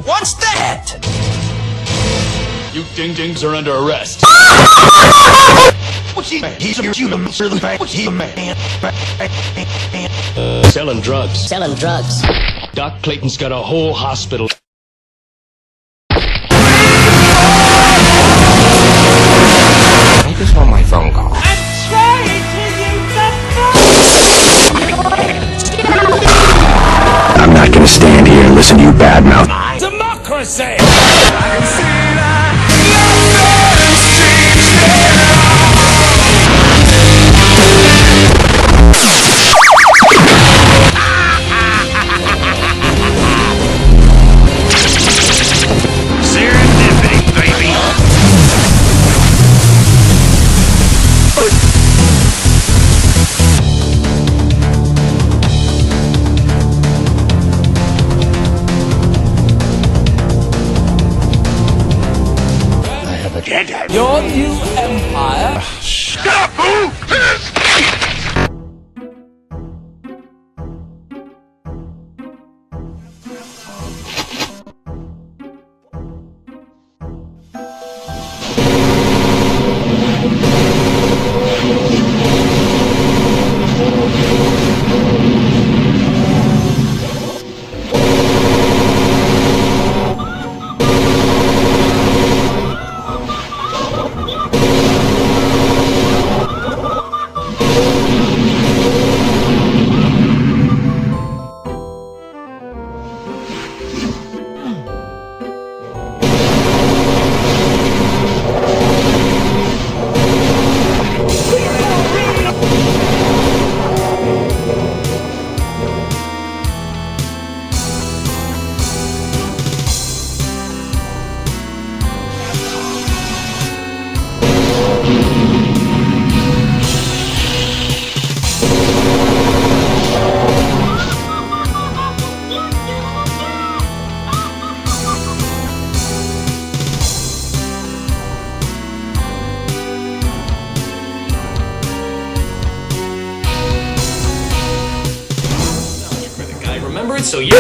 What's that? You ding-dings are under arrest. What's he? He's a human. What's he, man? Selling drugs. Selling drugs. Doc Clayton's got a whole hospital. I just want my phone call. I'm trying to use the I'm not gonna stand here and listen to you badmouth. democracy! Serendipity, baby. Your new empire? Shut up, fool! Remember it, so you